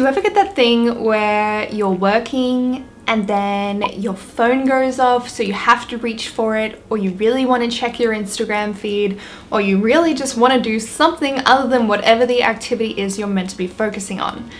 you ever get that thing where you're working and then your phone goes off, so you have to reach for it, or you really want to check your Instagram feed, or you really just want to do something other than whatever the activity is you're meant to be focusing on?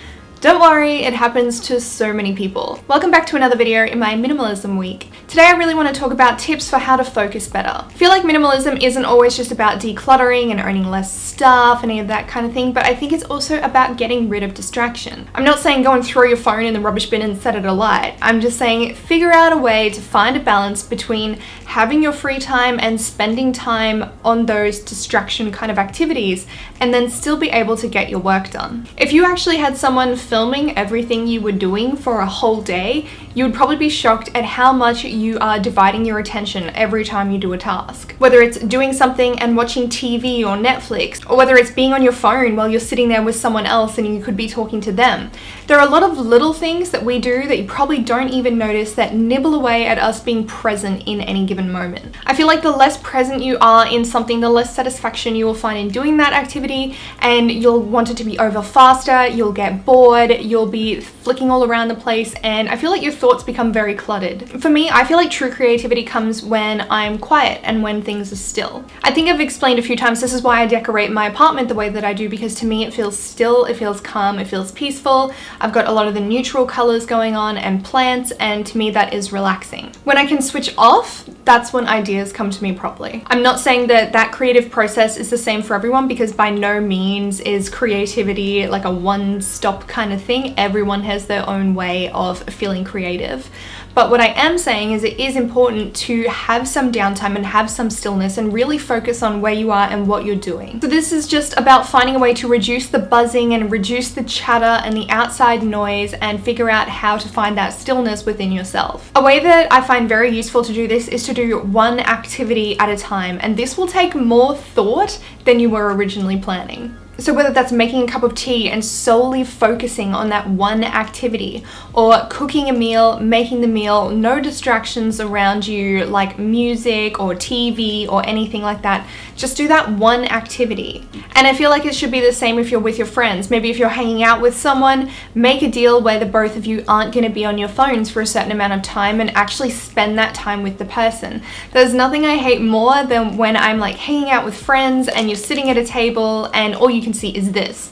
Don't worry, it happens to so many people. Welcome back to another video in my minimalism week. Today I really want to talk about tips for how to focus better. I feel like minimalism isn't always just about decluttering and owning less stuff, any of that kind of thing, but I think it's also about getting rid of distraction. I'm not saying go and throw your phone in the rubbish bin and set it alight. I'm just saying figure out a way to find a balance between having your free time and spending time on those distraction kind of activities, and then still be able to get your work done. If you actually had someone filming everything you were doing for a whole day, you would probably be shocked at how much you are dividing your attention every time you do a task. Whether it's doing something and watching TV or Netflix, or whether it's being on your phone while you're sitting there with someone else and you could be talking to them. There are a lot of little things that we do that you probably don't even notice that nibble away at us being present in any given moment. I feel like the less present you are in something, the less satisfaction you will find in doing that activity, and you'll want it to be over faster, you'll get bored, you'll be flicking all around the place, and I feel like your thoughts become very cluttered. For me, I feel like true creativity comes when I'm quiet and when things are still. I think I've explained a few times this is why I decorate my apartment the way that I do, because to me it feels still, it feels calm, it feels peaceful. I've got a lot of the neutral colors going on and plants, and to me that is relaxing. When I can switch off, that's when ideas come to me properly. I'm not saying that that creative process is the same for everyone, because by no means is creativity like a one-stop kind of thing. Everyone has their own way of feeling creative. But what I am saying is it is important to have some downtime and have some stillness and really focus on where you are and what you're doing. So this is just about finding a way to reduce the buzzing and reduce the chatter and the outside noise and figure out how to find that stillness within yourself. A way that I find very useful to do this is to do one activity at a time, and this will take more thought than you were originally planning. So whether that's making a cup of tea and solely focusing on that one activity, or cooking a meal, making the meal, no distractions around you like music or TV or anything like that, just do that one activity. And I feel like it should be the same if you're with your friends. Maybe if you're hanging out with someone, make a deal where the both of you aren't going to be on your phones for a certain amount of time and actually spend that time with the person. There's nothing I hate more than when I'm like hanging out with friends and you're sitting at a table and all you can see is this.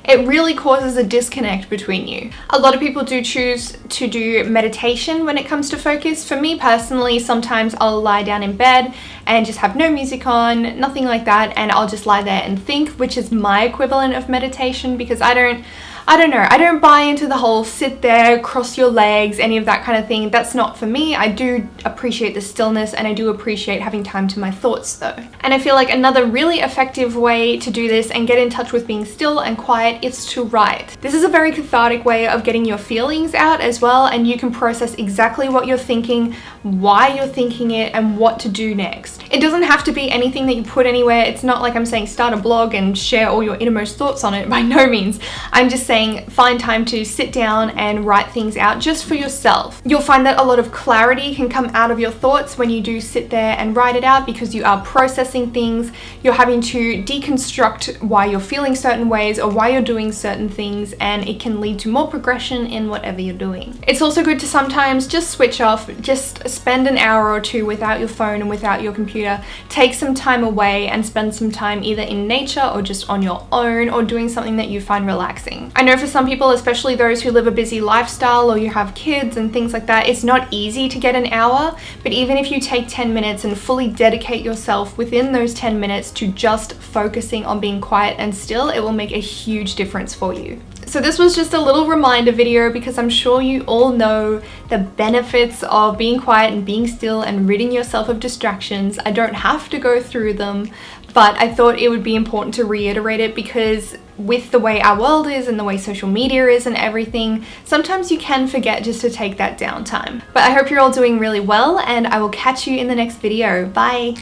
It really causes a disconnect between you. A lot of people do choose to do meditation when it comes to focus. For me personally, sometimes I'll lie down in bed and just have no music on, nothing like that, and I'll just lie there and think, which is my equivalent of meditation, because I don't buy into the whole sit there, cross your legs, any of that kind of thing. That's not for me. I do appreciate the stillness, and I do appreciate having time to my thoughts though. And I feel like another really effective way to do this and get in touch with being still and quiet is to write. This is a very cathartic way of getting your feelings out as well, and you can process exactly what you're thinking, why you're thinking it, and what to do next. It doesn't have to be anything that you put anywhere. It's not like I'm saying start a blog and share all your innermost thoughts on it, by no means. I'm just saying find time to sit down and write things out just for yourself. You'll find that a lot of clarity can come out of your thoughts when you do sit there and write it out, because you are processing things, you're having to deconstruct why you're feeling certain ways or why you're doing certain things, and it can lead to more progression in whatever you're doing. It's also good to sometimes just switch off, just spend an hour or two without your phone and without your computer, take some time away and spend some time either in nature or just on your own, or doing something that you find relaxing. I know for some people, especially those who live a busy lifestyle or you have kids and things like that, it's not easy to get an hour, but even if you take 10 minutes and fully dedicate yourself within those 10 minutes to just focusing on being quiet and still, it will make a huge difference for you. So this was just a little reminder video, because I'm sure you all know the benefits of being quiet and being still and ridding yourself of distractions. I don't have to go through them, but I thought it would be important to reiterate it, because with the way our world is and the way social media is and everything, sometimes you can forget just to take that downtime. But I hope you're all doing really well, and I will catch you in the next video. Bye!